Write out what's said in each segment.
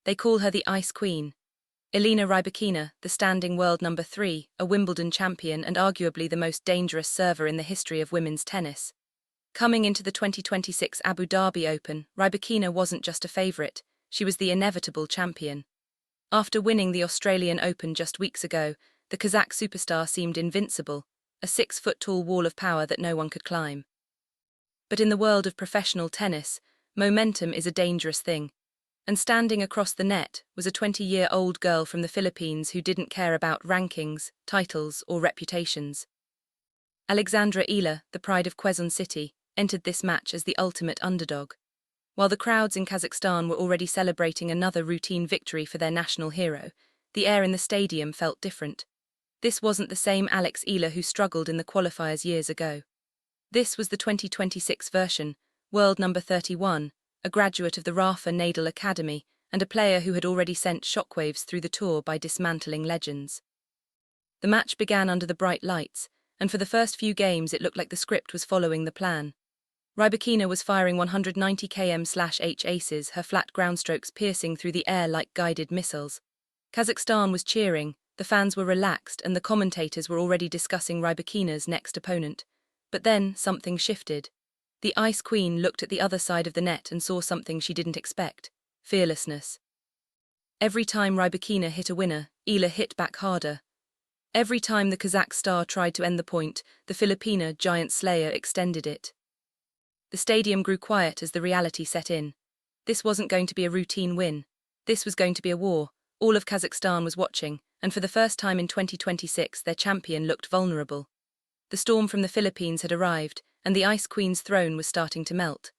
They call her the Ice Queen. Elena Rybakina, the standing world number 3, a Wimbledon champion and arguably the most dangerous server in the history of women's tennis. Coming into the 2026 Abu Dhabi Open, Rybakina wasn't just a favourite, she was the inevitable champion. After winning the Australian Open just weeks ago, the Kazakh superstar seemed invincible, a 6-foot-tall wall of power that no one could climb. But in the world of professional tennis, momentum is a dangerous thing. And standing across the net was a 20-year-old girl from the Philippines who didn't care about rankings, titles, or reputations. Alexandra Eala, the pride of Quezon City, entered this match as the ultimate underdog. While the crowds in Kazakhstan were already celebrating another routine victory for their national hero, the air in the stadium felt different. This wasn't the same Alex Eala who struggled in the qualifiers years ago. This was the 2026 version, world number 31, a graduate of the Rafa Nadal Academy and a player who had already sent shockwaves through the tour by dismantling legends. The match began under the bright lights, and for the first few games it looked like the script was following the plan. Rybakina was firing 190 km/h aces, her flat groundstrokes piercing through the air like guided missiles. Kazakhstan was cheering, the fans were relaxed, and the commentators were already discussing Rybakina's next opponent. But then something shifted. The Ice Queen looked at the other side of the net and saw something she didn't expect: fearlessness. Every time Rybakina hit a winner, Eala hit back harder. Every time the Kazakh star tried to end the point, the Filipina giant slayer extended it. The stadium grew quiet as the reality set in. This wasn't going to be a routine win. This was going to be a war. All of Kazakhstan was watching, and for the first time in 2026 their champion looked vulnerable. The storm from the Philippines had arrived, and the Ice Queen's throne was starting to melt.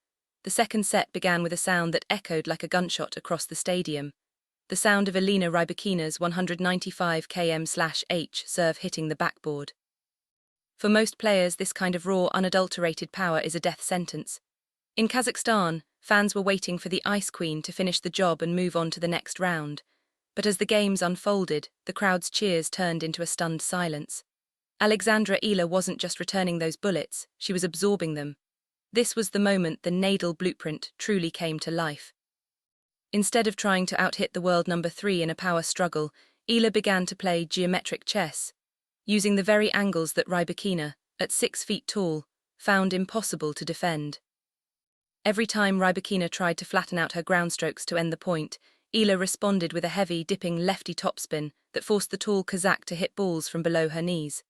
The second set began with a sound that echoed like a gunshot across the stadium. The sound of Elena Rybakina's 195 km/h serve hitting the backboard. For most players, this kind of raw, unadulterated power is a death sentence. In Kazakhstan, fans were waiting for the Ice Queen to finish the job and move on to the next round. But as the games unfolded, the crowd's cheers turned into a stunned silence. Alexandra Eala wasn't just returning those bullets, she was absorbing them. This was the moment the Nadal blueprint truly came to life. Instead of trying to out-hit the world number 3 in a power struggle, Eala began to play geometric chess, using the very angles that Rybakina, at 6 feet tall, found impossible to defend. Every time Rybakina tried to flatten out her groundstrokes to end the point, Eala responded with a heavy, dipping lefty topspin that forced the tall Kazakh to hit balls from below her knees.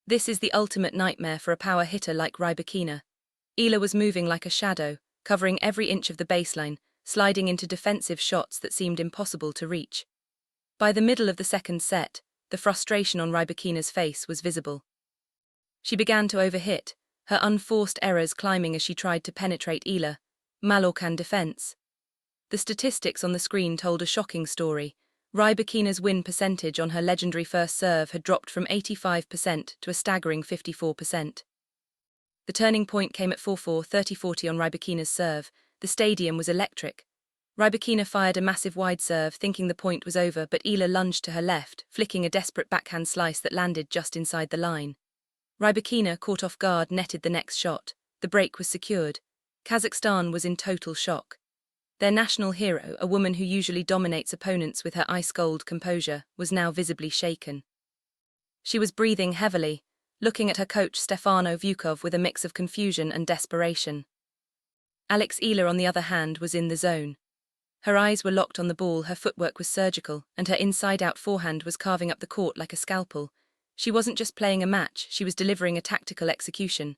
This is the ultimate nightmare for a power hitter like Rybakina. Eala was moving like a shadow, covering every inch of the baseline, sliding into defensive shots that seemed impossible to reach. By the middle of the second set, the frustration on Rybakina's face was visible. She began to overhit, her unforced errors climbing as she tried to penetrate Eala. Mallorcan defense. The statistics on the screen told a shocking story. Rybakina's win percentage on her legendary first serve had dropped from 85% to a staggering 54%. The turning point came at 4-4, 30-40 on Rybakina's serve. The stadium was electric. Rybakina fired a massive wide serve, thinking the point was over, but Eala lunged to her left, flicking a desperate backhand slice that landed just inside the line. Rybakina, caught off guard, netted the next shot. The break was secured. Kazakhstan was in total shock. Their national hero, a woman who usually dominates opponents with her ice-cold composure, was now visibly shaken. She was breathing heavily, looking at her coach Stefano Vukov with a mix of confusion and desperation. Alex Eala, on the other hand, was in the zone. Her eyes were locked on the ball, her footwork was surgical, and her inside-out forehand was carving up the court like a scalpel. She wasn't just playing a match, she was delivering a tactical execution.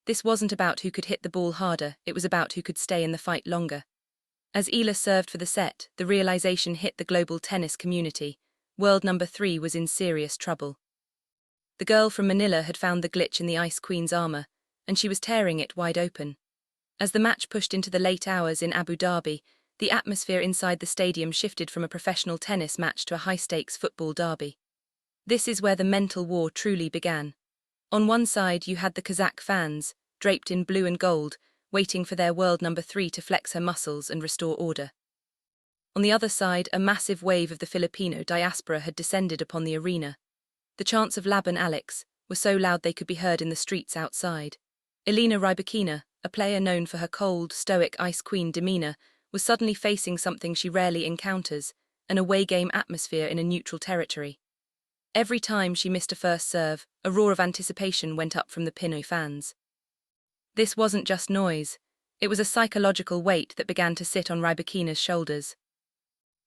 This wasn't about who could hit the ball harder, it was about who could stay in the fight longer. As Eala served for the set, the realization hit the global tennis community. World number 3 was in serious trouble. The girl from Manila had found the glitch in the Ice Queen's armor, and she was tearing it wide open. As the match pushed into the late hours in Abu Dhabi, the atmosphere inside the stadium shifted from a professional tennis match to a high-stakes football derby. This is where the mental war truly began. On one side you had the Kazakh fans, draped in blue and gold, waiting for their world number 3 to flex her muscles and restore order. On the other side, a massive wave of the Filipino diaspora had descended upon the arena. The chants of Laban Alex were so loud they could be heard in the streets outside. Elena Rybakina, a player known for her cold, stoic Ice Queen demeanor, was suddenly facing something she rarely encounters, an away game atmosphere in a neutral territory. Every time she missed a first serve, a roar of anticipation went up from the Pinoy fans. This wasn't just noise, it was a psychological weight that began to sit on Rybakina's shoulders.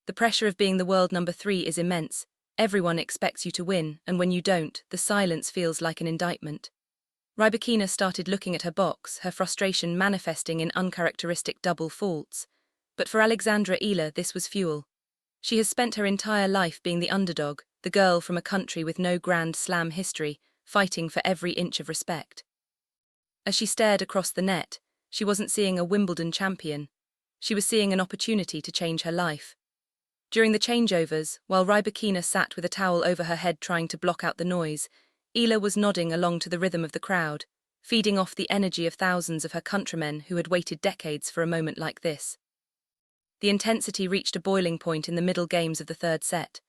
The pressure of being the world number 3 is immense. Everyone expects you to win, and when you don't, the silence feels like an indictment. Rybakina started looking at her box, her frustration manifesting in uncharacteristic double faults. But for Alexandra Eala, this was fuel. She has spent her entire life being the underdog, the girl from a country with no Grand Slam history, fighting for every inch of respect. As she stared across the net, she wasn't seeing a Wimbledon champion. She was seeing an opportunity to change her life. During the changeovers, while Rybakina sat with a towel over her head trying to block out the noise, Eala was nodding along to the rhythm of the crowd, feeding off the energy of thousands of her countrymen who had waited decades for a moment like this. The intensity reached a boiling point in the middle games of the third set.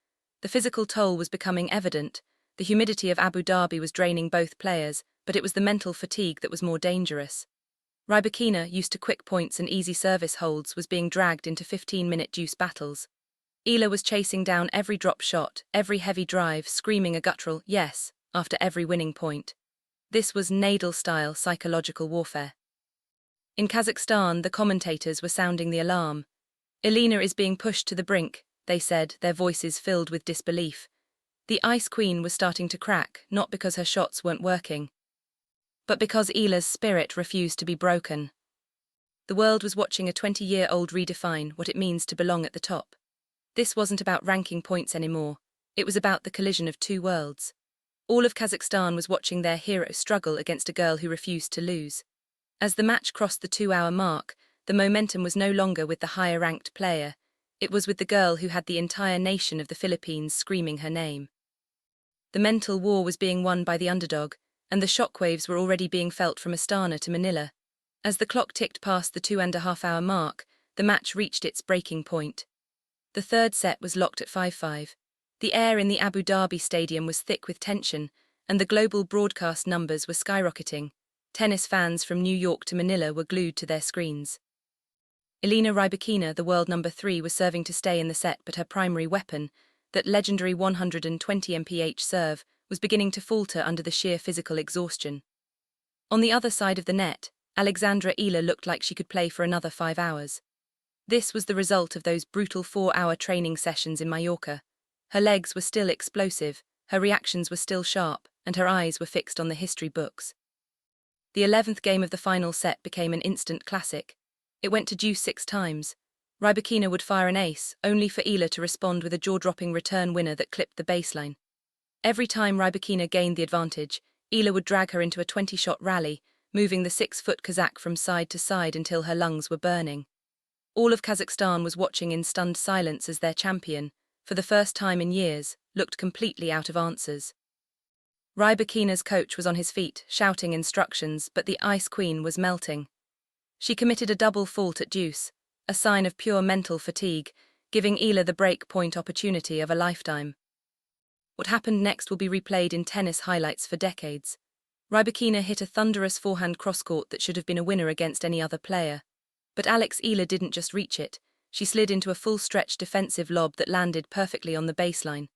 The physical toll was becoming evident. The humidity of Abu Dhabi was draining both players, but it was the mental fatigue that was more dangerous. Rybakina, used to quick points and easy service holds, was being dragged into 15-minute deuce battles. Eala was chasing down every drop shot, every heavy drive, screaming a guttural yes after every winning point. This was Nadal-style psychological warfare. In Kazakhstan, the commentators were sounding the alarm. Elena is being pushed to the brink, they said, their voices filled with disbelief. The Ice Queen was starting to crack, not because her shots weren't working, but because Eala's spirit refused to be broken. The world was watching a 20-year-old redefine what it means to belong at the top. This wasn't about ranking points anymore, it was about the collision of two worlds. All of Kazakhstan was watching their hero struggle against a girl who refused to lose. As the match crossed the 2-hour mark, the momentum was no longer with the higher-ranked player, it was with the girl who had the entire nation of the Philippines screaming her name. The mental war was being won by the underdog, and the shockwaves were already being felt from Astana to Manila. As the clock ticked past the 2.5-hour mark, the match reached its breaking point. The third set was locked at 5-5. The air in the Abu Dhabi stadium was thick with tension, and the global broadcast numbers were skyrocketing. Tennis fans from New York to Manila were glued to their screens. Elena Rybakina, the world number 3, was serving to stay in the set, but her primary weapon, that legendary 120 mph serve, was beginning to falter under the sheer physical exhaustion. On the other side of the net, Alexandra Eala looked like she could play for another 5 hours. This was the result of those brutal 4-hour training sessions in Mallorca. Her legs were still explosive, her reactions were still sharp, and her eyes were fixed on the history books. The 11th game of the final set became an instant classic. It went to deuce 6 times. Rybakina would fire an ace, only for Eala to respond with a jaw-dropping return winner that clipped the baseline. Every time Rybakina gained the advantage, Eala would drag her into a 20-shot rally, moving the 6-foot Kazakh from side to side until her lungs were burning. All of Kazakhstan was watching in stunned silence as their champion, for the first time in years, looked completely out of answers. Rybakina's coach was on his feet, shouting instructions, but the Ice Queen was melting. She committed a double fault at deuce, a sign of pure mental fatigue, giving Eala the break point opportunity of a lifetime. What happened next will be replayed in tennis highlights for decades. Rybakina hit a thunderous forehand cross-court that should have been a winner against any other player. But Alex Eala didn't just reach it, she slid into a full-stretch defensive lob that landed perfectly on the baseline.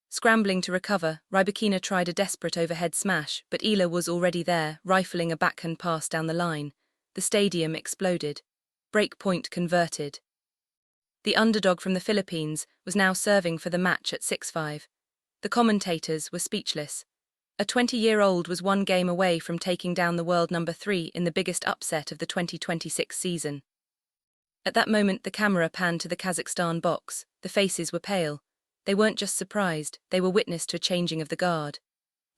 Scrambling to recover, Rybakina tried a desperate overhead smash, but Eala was already there, rifling a backhand pass down the line. The stadium exploded. Break point converted. The underdog from the Philippines was now serving for the match at 6-5. The commentators were speechless. A 20-year-old was one game away from taking down the world number 3 in the biggest upset of the 2026 season. At that moment, the camera panned to the Kazakhstan box. The faces were pale. They weren't just surprised, they were witness to a changing of the guard.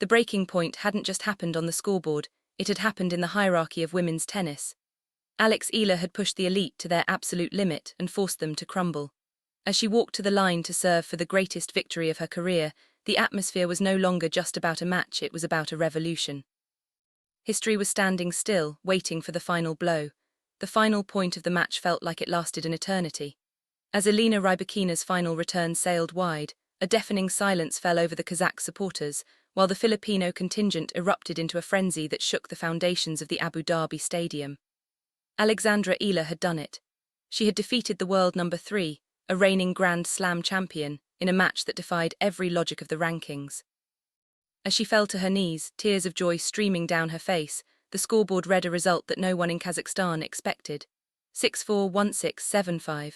The breaking point hadn't just happened on the scoreboard, it had happened in the hierarchy of women's tennis. Alex Eala had pushed the elite to their absolute limit and forced them to crumble. As she walked to the line to serve for the greatest victory of her career, the atmosphere was no longer just about a match, it was about a revolution. History was standing still, waiting for the final blow. The final point of the match felt like it lasted an eternity. As Elena Rybakina's final return sailed wide, a deafening silence fell over the Kazakh supporters, while the Filipino contingent erupted into a frenzy that shook the foundations of the Abu Dhabi stadium. Alexandra Eala had done it. She had defeated the world number 3, a reigning Grand Slam champion, in a match that defied every logic of the rankings. As she fell to her knees, tears of joy streaming down her face, the scoreboard read a result that no one in Kazakhstan expected. 6-4, 1-6, 7-5.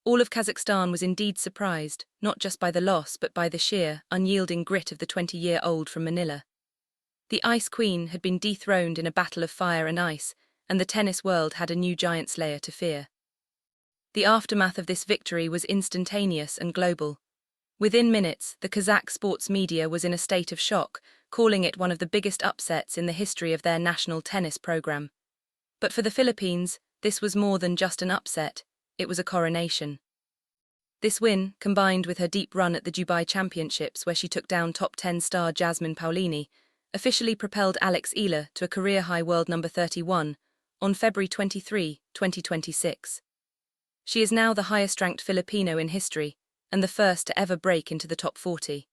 All of Kazakhstan was indeed surprised, not just by the loss but by the sheer, unyielding grit of the 20-year-old from Manila. The Ice Queen had been dethroned in a battle of fire and ice, and the tennis world had a new giant slayer to fear. The aftermath of this victory was instantaneous and global. Within minutes, the Kazakh sports media was in a state of shock, calling it one of the biggest upsets in the history of their national tennis program. But for the Philippines, this was more than just an upset, it was a coronation. This win, combined with her deep run at the Dubai Championships where she took down top 10 star Jasmine Paolini, officially propelled Alex Eala to a career-high world number 31 on February 23, 2026. She is now the highest-ranked Filipino in history and the first to ever break into the top 40.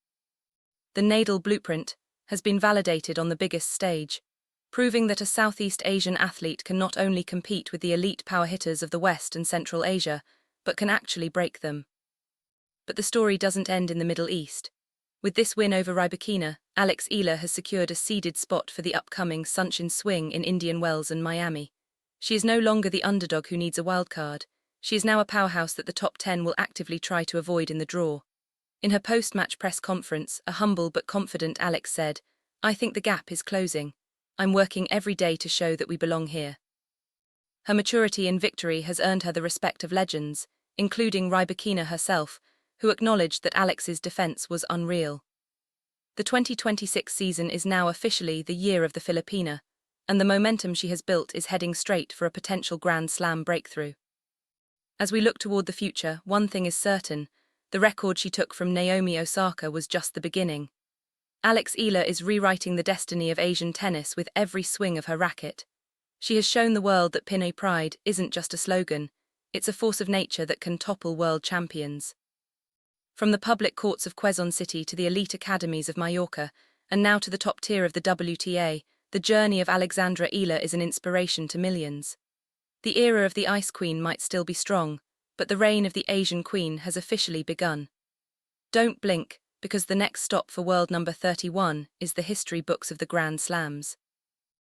The Nadal blueprint has been validated on the biggest stage, proving that a Southeast Asian athlete can not only compete with the elite power hitters of the West and Central Asia, but can actually break them. But the story doesn't end in the Middle East. With this win over Rybakina, Alex Eala has secured a seeded spot for the upcoming Sunshine Swing in Indian Wells and Miami. She is no longer the underdog who needs a wildcard. She is now a powerhouse that the top 10 will actively try to avoid in the draw. In her post-match press conference, a humble but confident Alex said, "I think the gap is closing. I'm working every day to show that we belong here." Her maturity in victory has earned her the respect of legends, including Rybakina herself, who acknowledged that Alex's defense was unreal. The 2026 season is now officially the year of the Filipina, and the momentum she has built is heading straight for a potential Grand Slam breakthrough. As we look toward the future, one thing is certain: the record she took from Naomi Osaka was just the beginning. Alex Eala is rewriting the destiny of Asian tennis with every swing of her racket. She has shown the world that Pinoy pride isn't just a slogan, it's a force of nature that can topple world champions. From the public courts of Quezon City to the elite academies of Mallorca, and now to the top tier of the WTA, the journey of Alexandra Eala is an inspiration to millions. The era of the Ice Queen might still be strong, but the reign of the Asian Queen has officially begun. Don't blink, because the next stop for world number 31 is the history books of the Grand Slams.